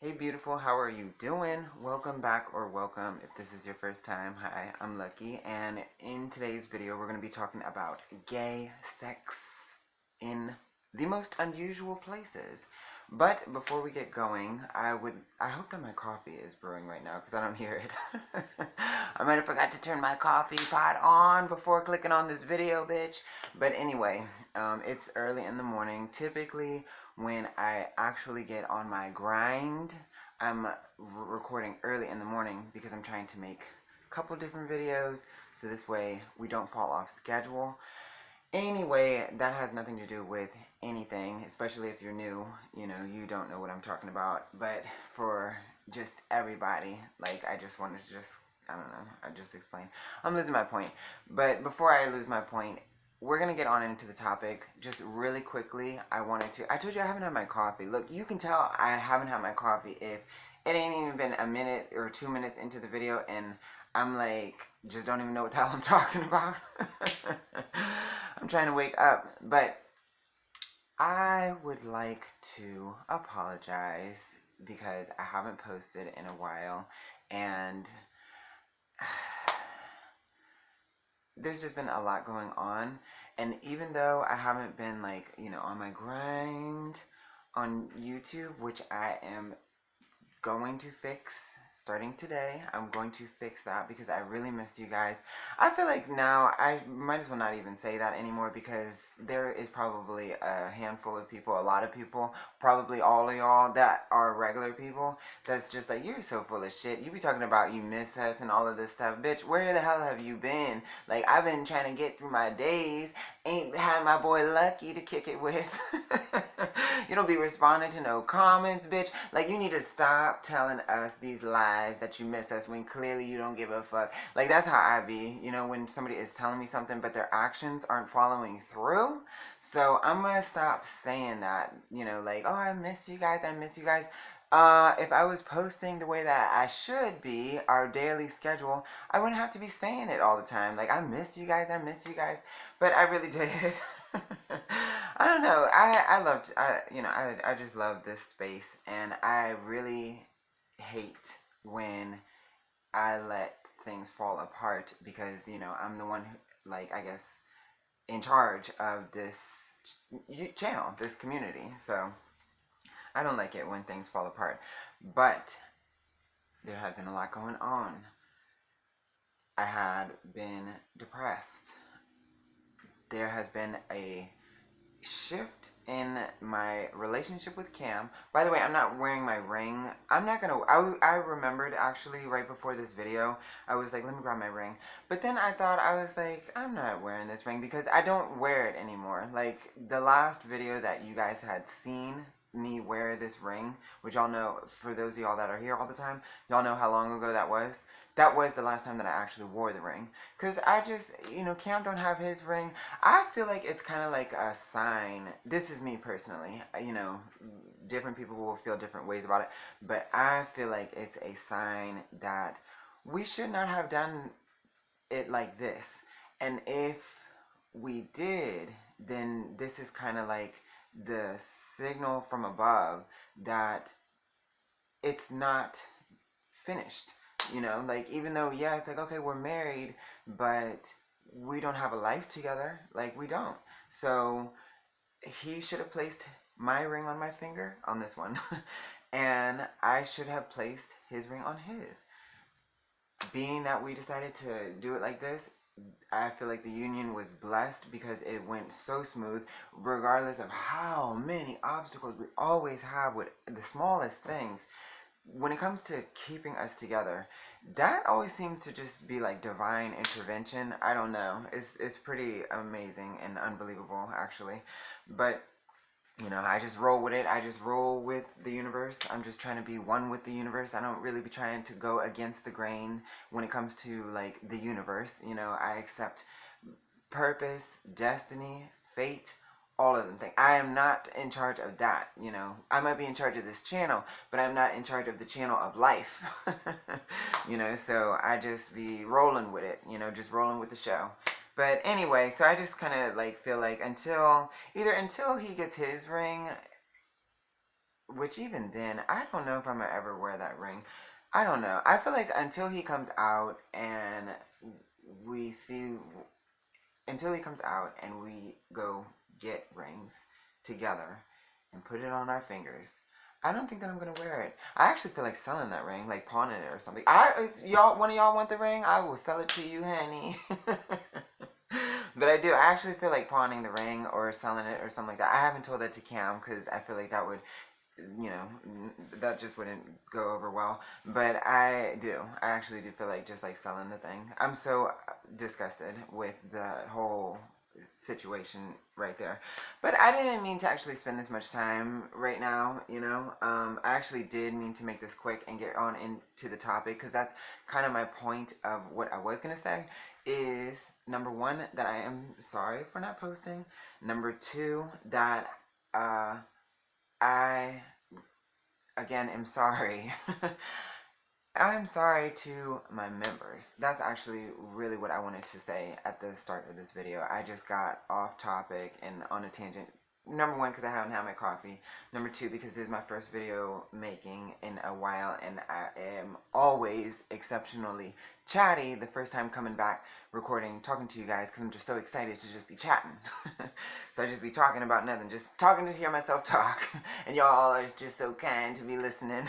Hey beautiful, how are you doing? Welcome back or welcome if this is your first time. Hi, I'm Lucky, and in today's video we're going to be talking about gay sex in the most unusual places. But before we get going, I hope that my coffee is brewing right now because I don't hear it. I might have forgot to turn my coffee pot on before clicking on this video, bitch. But anyway, it's early in the morning. Typically when I actually get on my grind, I'm recording early in the morning because I'm trying to make a couple different videos so this way we don't fall off schedule. Anyway, that has nothing to do with anything, especially if you're new, you don't know what I'm talking about. But for just everybody, I just wanted to I don't know, I just explain. I'm losing my point. But before I lose my point, we're going to get on into the topic. Just really quickly, I told you I haven't had my coffee. Look, you can tell I haven't had my coffee if it ain't even been a minute or 2 minutes into the video and I'm just don't even know what the hell I'm talking about. I'm trying to wake up, but I would like to apologize because I haven't posted in a while and there's just been a lot going on. And even though I haven't been on my grind on YouTube, which I am going to fix starting today. I'm going to fix that because I really miss you guys. I feel like now I might as well not even say that anymore because there is probably a handful of people, a lot of people, probably all of y'all that are regular people that's just like, you're so full of shit. You be talking about you miss us and all of this stuff. Bitch, where the hell have you been? I've been trying to get through my days. Ain't had my boy Lucky to kick it with. You don't be responding to no comments, bitch. You need to stop telling us these lies that you miss us when clearly you don't give a fuck. That's how I be, when somebody is telling me something but their actions aren't following through. So I'm gonna stop saying that, oh, I miss you guys, I miss you guys. If I was posting the way that I should be, our daily schedule, I wouldn't have to be saying it all the time. I miss you guys, I miss you guys. But I really did. I don't know. I just love this space, and I really hate when I let things fall apart because I'm the one who, I guess, in charge of this channel, this community. So I don't like it when things fall apart. But there had been a lot going on. I had been depressed. There has been a shift in my relationship with Cam. By the way, I'm not wearing my ring. I remembered actually right before this video, I was like, let me grab my ring. But then I thought, I was like, I'm not wearing this ring because I don't wear it anymore. The last video that you guys had seen me wear this ring, which y'all know, for those of y'all that are here all the time, y'all know how long ago that was. That was the last time that I actually wore the ring. Because I just, Cam don't have his ring. I feel like it's kind of like a sign. This is me personally. Different people will feel different ways about it. But I feel like it's a sign that we should not have done it like this. And if we did, then this is kind of like the signal from above that it's not finished. Even though, yeah, it's okay, we're married, but we don't have a life together. We don't. So he should have placed my ring on my finger, on this one, and I should have placed his ring on his. Being that we decided to do it like this, I feel like the union was blessed because it went so smooth, regardless of how many obstacles we always have with the smallest things. When it comes to keeping us together, that always seems to just be like divine intervention. I don't know. It's pretty amazing and unbelievable, actually. But I just roll with it. I just roll with the universe. I'm just trying to be one with the universe. I don't really be trying to go against the grain when it comes to the universe. I accept purpose, destiny, fate, all of them things. I am not in charge of that. I might be in charge of this channel, but I'm not in charge of the channel of life. So I just be rolling with it, just rolling with the show. But anyway, so I just kind of feel like until he gets his ring, which even then, I don't know if I'm gonna ever wear that ring. I don't know. I feel like until he comes out and we see, until he comes out and we go get rings together and put it on our fingers, I don't think that I'm gonna wear it. I actually feel like selling that ring, like pawning it or something. Y'all, one of y'all want the ring? I will sell it to you, honey. But I do. I actually feel like pawning the ring or selling it or something like that. I haven't told that to Cam because I feel like that would, you know, that just wouldn't go over well. But I do. I actually do feel like just like selling the thing. I'm so disgusted with the whole situation right there. But I didn't mean to actually spend this much time right now, you know. I actually did mean to make this quick and get on into the topic because that's kind of my point of what I was going to say is number one, that I am sorry for not posting. Number two, that I, again, am sorry. I'm sorry to my members. That's actually really what I wanted to say at the start of this video. I just got off topic and on a tangent. Number one, because I haven't had my coffee. Number two, because this is my first video making in a while, and I am always exceptionally chatty the first time coming back recording, talking to you guys, because I'm just so excited to just be chatting. So I just be talking about nothing, just talking to hear myself talk, and y'all are just so kind to be listening.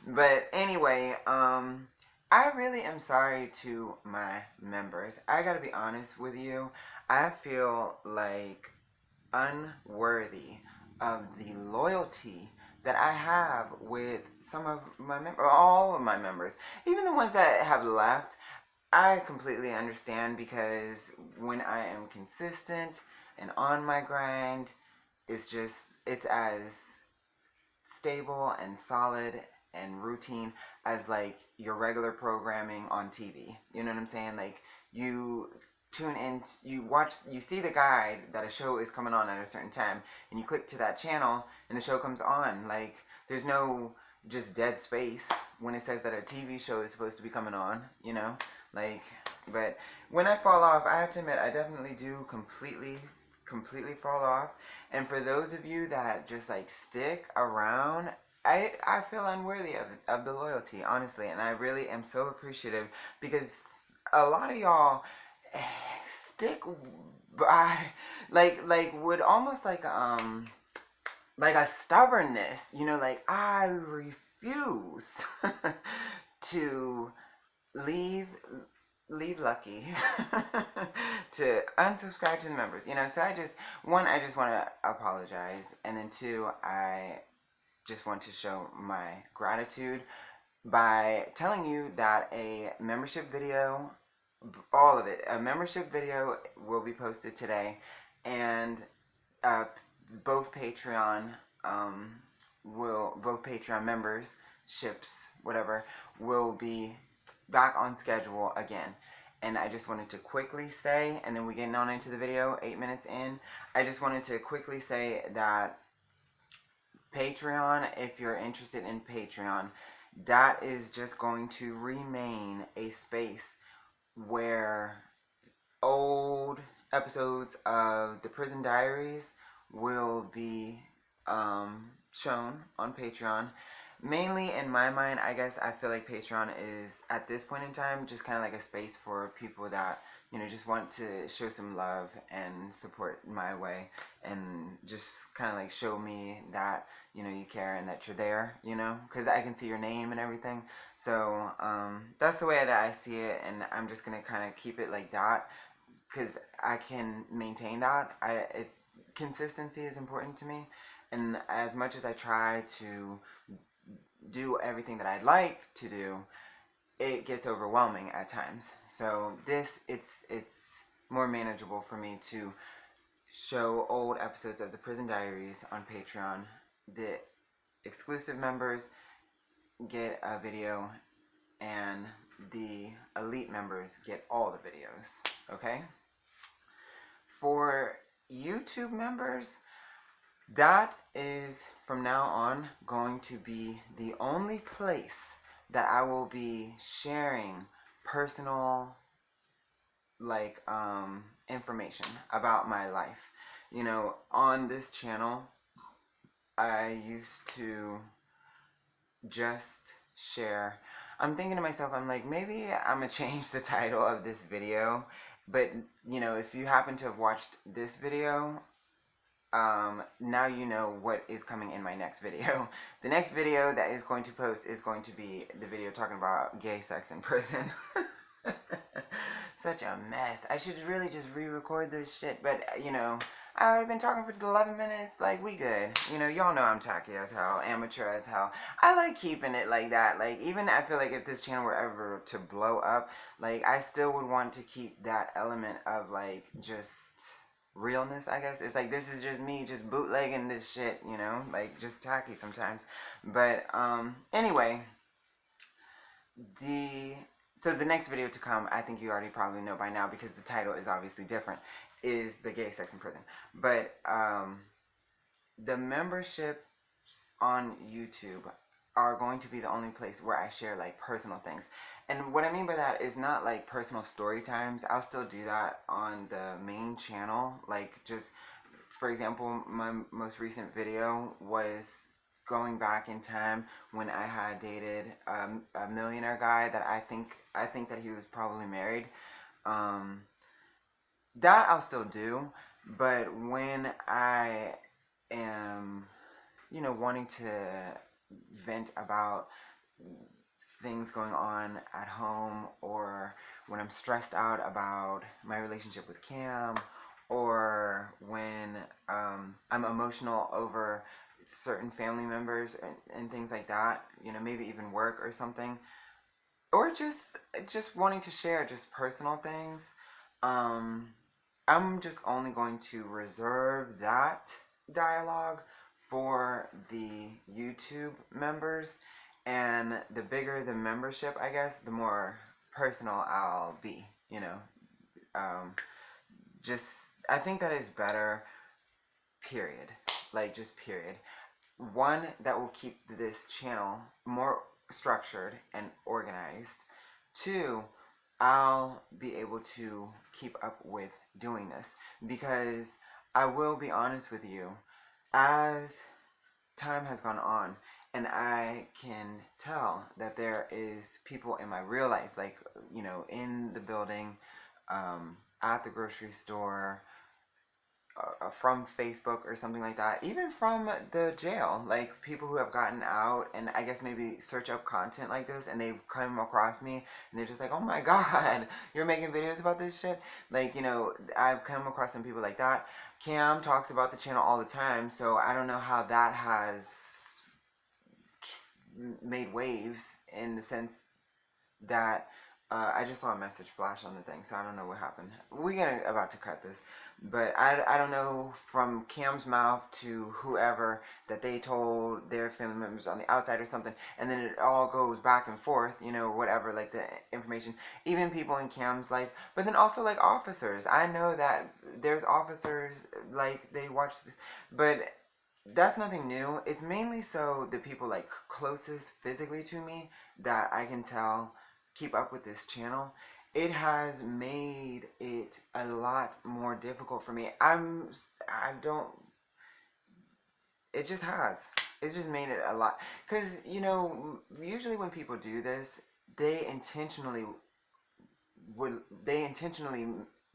But anyway, I really am sorry to my members. I gotta be honest with you. I feel like unworthy of the loyalty that I have with some of my members, all of my members, even the ones that have left. I completely understand because when I am consistent and on my grind, it's as stable and solid and routine as like your regular programming on TV. You know what I'm saying? Like you tune in, you watch, you see the guide that a show is coming on at a certain time, and you click to that channel, and the show comes on. Like there's no just dead space when it says that a TV show is supposed to be coming on. You know, like. But when I fall off, I have to admit I definitely do completely fall off. And for those of you that just like stick around, I feel unworthy of the loyalty, honestly, and I really am so appreciative because a lot of y'all stick by like would almost like a stubbornness, you know, like I refuse to leave Lucky to unsubscribe to the members, you know. So I just want to apologize, and then two, I just want to show my gratitude by telling you that a membership video, all of it, a membership video will be posted today, and uh, both Patreon both Patreon members ships whatever will be back on schedule again. And I just wanted to quickly say, and then we get on into the video 8 minutes in, I just wanted to quickly say that Patreon, if you're interested in Patreon, that is just going to remain a space where old episodes of the Prison Diaries will be shown on Patreon. Mainly in my mind, I guess I feel like Patreon is, at this point in time, just kind of like a space for people that, you know, just want to show some love and support my way, and just kind of like show me that, you know, you care and that you're there, you know, because I can see your name and everything. So that's the way that I see it, and I'm just going to kind of keep it like that because I can maintain that. It's consistency is important to me, and as much as I try to do everything that I'd like to do, it gets overwhelming at times. So it's more manageable for me to show old episodes of the Prison Diaries on Patreon. The exclusive members get a video, and the elite members get all the videos. Okay? For YouTube members, that is from now on going to be the only place that I will be sharing personal information about my life. You know, on this channel, I used to just share. I'm thinking to myself, I'm like, maybe I'm gonna change the title of this video. But, if you happen to have watched this video, now you know what is coming in my next video. The next video that is going to post is going to be the video talking about gay sex in prison. Such a mess. I should really just re-record this shit, but I already been talking for 11 minutes. Like, we good. Y'all know I'm tacky as hell, amateur as hell. I like keeping it like that. Like, even I feel like if this channel were ever to blow up, like, I still would want to keep that element of, like, just realness, I guess. It's like, this is just me just bootlegging this shit, like, just tacky sometimes. But, anyway, so the next video to come, I think you already probably know by now because the title is obviously different, is the gay sex in prison. But the memberships on YouTube are going to be the only place where I share like personal things. And what I mean by that is not like personal story times. I'll still do that on the main channel. Like, just for example, my most recent video was going back in time when I had dated a millionaire guy that I think that he was probably married. That I'll still do, but when I am, wanting to vent about things going on at home, or when I'm stressed out about my relationship with Cam, or when I'm emotional over certain family members and things like that, maybe even work or something, or just wanting to share just personal things, I'm just only going to reserve that dialogue for the YouTube members. And the bigger the membership, I guess, the more personal I'll be, I think that is better, period. Like, just period. One, that will keep this channel more structured and organized. Two, I'll be able to keep up with doing this, because I will be honest with you, as time has gone on and I can tell that there is people in my real life, like, in the building, at the grocery store, from Facebook or something like that, even from the jail, like people who have gotten out and I guess maybe search up content like this and they've come across me and they're just like, oh my god, you're making videos about this shit. Like, I've come across some people like that. Cam talks about the channel all the time, so I don't know how that has made waves, in the sense that I just saw a message flash on the thing, so I don't know what happened. We're about to cut this, but I don't know from Cam's mouth to whoever that they told their family members on the outside or something, and then it all goes back and forth, whatever, like the information, even people in Cam's life, but then also like officers. I know that there's officers, like, they watch this, but that's nothing new. It's mainly so the people like closest physically to me that I can tell keep up with this channel. It has made it a lot more difficult for me. It just has. It's just made it a lot. Because, usually when people do this, they intentionally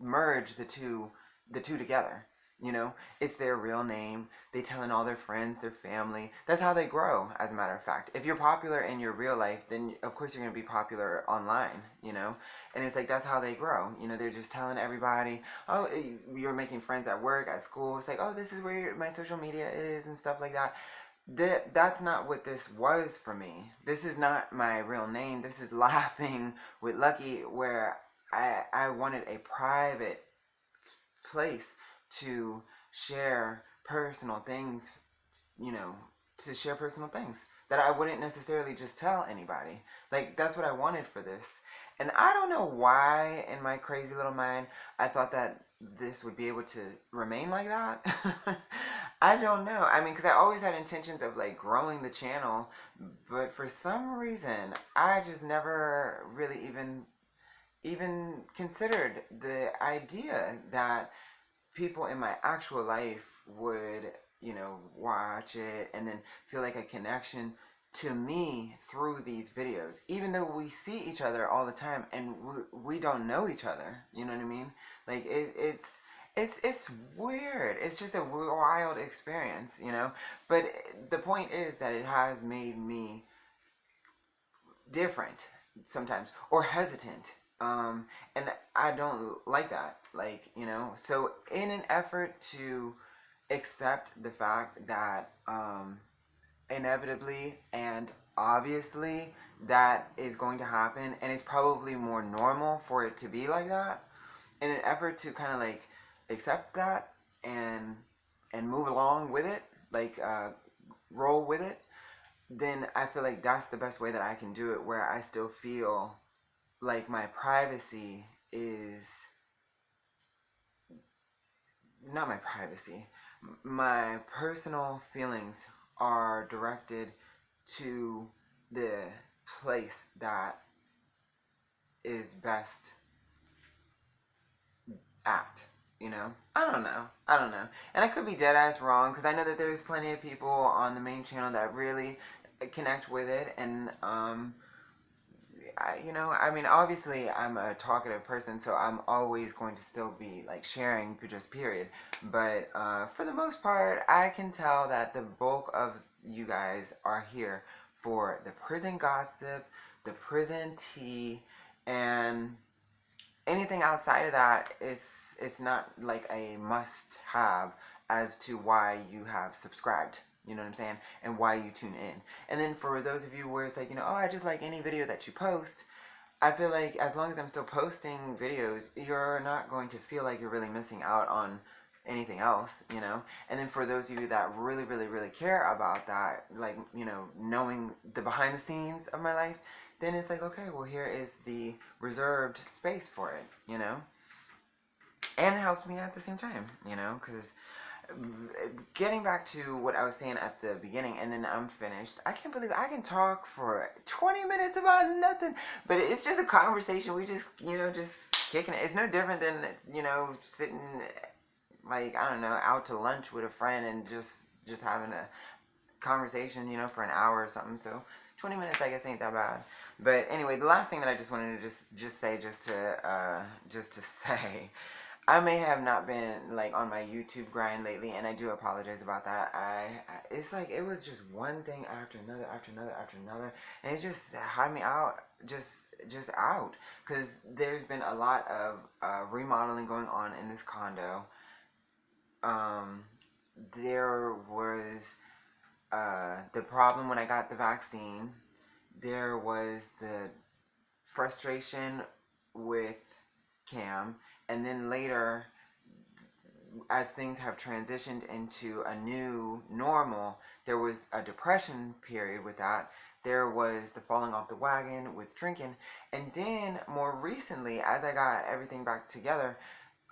merge the two together. It's their real name. They telling all their friends, their family. That's how they grow, as a matter of fact. If you're popular in your real life, then of course you're going to be popular online, And it's like, that's how they grow. They're just telling everybody, oh, you're making friends at work, at school. It's like, oh, this is where my social media is and stuff like that. That's not what this was for me. This is not my real name. This is Laughing with Lucky, where I wanted a private place to share personal things, that I wouldn't necessarily just tell anybody. Like, that's what I wanted for this. And I don't know why, in my crazy little mind, I thought that this would be able to remain like that. I don't know. I mean, because I always had intentions of, like, growing the channel, but for some reason, I just never really even considered the idea that people in my actual life would watch it and then feel like a connection to me through these videos, even though we see each other all the time and we don't know each other. You know what I mean? Like it's weird. It's just a wild experience, But the point is that it has made me different sometimes or hesitant. And I don't like that. So in an effort to accept the fact that inevitably and obviously that is going to happen and it's probably more normal for it to be like that, in an effort to kind of like accept that and move along with it, roll with it, then I feel like that's the best way that I can do it, where I still feel like my privacy is not my privacy. My personal feelings are directed to the place that is best at. I don't know. And I could be dead ass wrong, because I know that there's plenty of people on the main channel that really connect with it. And obviously I'm a talkative person, so I'm always going to still be like sharing, just period. But for the most part, I can tell that the bulk of you guys are here for the prison gossip, the prison tea, and anything outside of that, it's not like a must have as to why you have subscribed. You know what I'm saying? And why you tune in. And then for those of you where it's like, oh, I just like any video that you post, I feel like as long as I'm still posting videos, you're not going to feel like you're really missing out on anything else. And then for those of you that really, really, really care about that, like, knowing the behind the scenes of my life, then it's like, okay, well, here is the reserved space for it, And it helps me at the same time, because getting back to what I was saying at the beginning, and then I'm finished. I can't believe I can talk for 20 minutes about nothing, but it's just a conversation. We just, just kicking it. It's no different than, sitting, like, I don't know, out to lunch with a friend and just having a conversation, for an hour or something. So 20 minutes, I guess, ain't that bad. But anyway, the last thing that I just wanted to just to say, I may have not been like on my YouTube grind lately, and I do apologize about that. It's like it was just one thing after another, after another, after another, and it just had me out, just out, because there's been a lot of remodeling going on in this condo. There was the problem when I got the vaccine. There was the frustration with Cam. And then later, as things have transitioned into a new normal, there was a depression period with that. There was the falling off the wagon with drinking. And then more recently, as I got everything back together,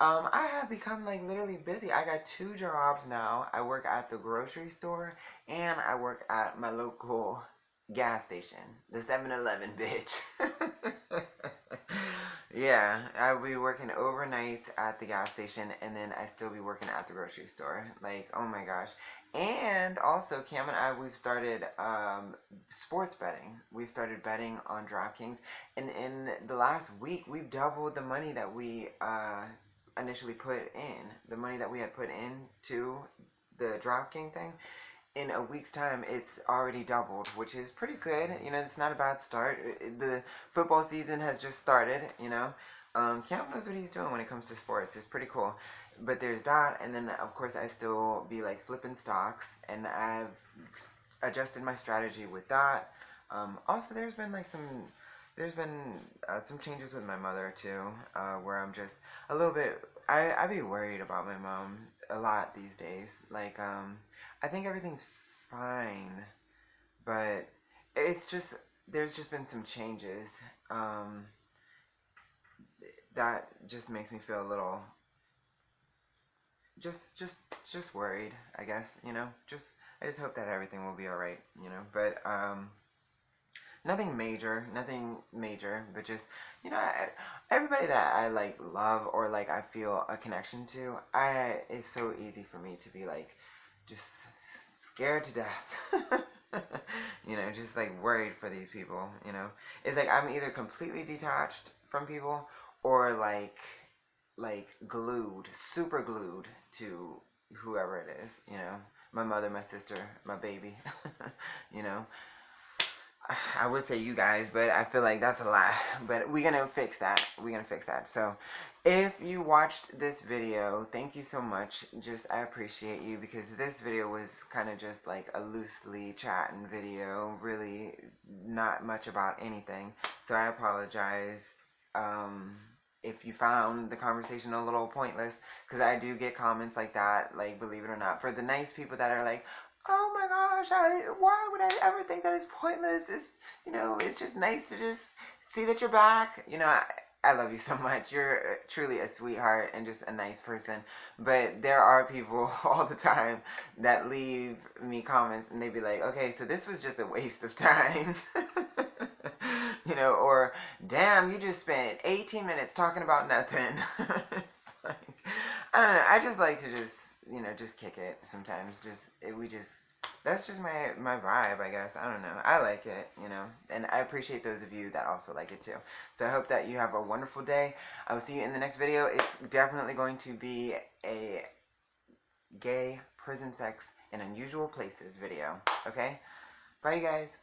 I have become like literally busy. I got 2 jobs now. I work at the grocery store and I work at my local gas station, the 7-Eleven, bitch. Yeah, I'll be working overnight at the gas station, and then I still be working at the grocery store. Like, oh my gosh. And also, Cam and I, we've started sports betting. We've started betting on DraftKings, and in the last week, we've doubled the money that we initially put in. The money that we had put into the DraftKings thing. In a week's time, it's already doubled, which is pretty good. It's not a bad start. The football season has just started, Cam knows what he's doing when it comes to sports. It's pretty cool. But there's that, and then, of course, I still be, like, flipping stocks, and I've adjusted my strategy with that. Also, there's been some changes with my mother, too, where I'm just a little bit, I be worried about my mom a lot these days. Like, I think everything's fine, but it's just, there's just been some changes, that just makes me feel a little, just worried, I guess, I just hope that everything will be alright, but, nothing major, but just, everybody that I, like, love or, like, I feel a connection to, it's so easy for me to be, like, just scared to death. You know, just like worried for these people, you know. It's like I'm either completely detached from people or like glued, super glued to whoever it is, you know. My mother, my sister, my baby, you know. I would say you guys, but I feel like that's a lot. But we're gonna fix that. We're gonna fix that. So, if you watched this video, thank you so much. Just I appreciate you because this video was kind of just like a loosely chatting video, really not much about anything. So I apologize if you found the conversation a little pointless, because I do get comments like that. Like, believe it or not, for the nice people that are like, oh my gosh, why would I ever think that is pointless? It's, you know, it's just nice to just see that you're back. You know, I love you so much. You're truly a sweetheart and just a nice person. But there are people all the time that leave me comments and they be like, okay, so this was just a waste of time. You know, or damn, you just spent 18 minutes talking about nothing. It's like, I don't know. I just like to just, you know, just kick it sometimes. That's just my vibe, I guess. I don't know. I like it, you know, and I appreciate those of you that also like it too. So I hope that you have a wonderful day. I will see you in the next video. It's definitely going to be a gay prison sex in unusual places video. Okay? Bye, you guys.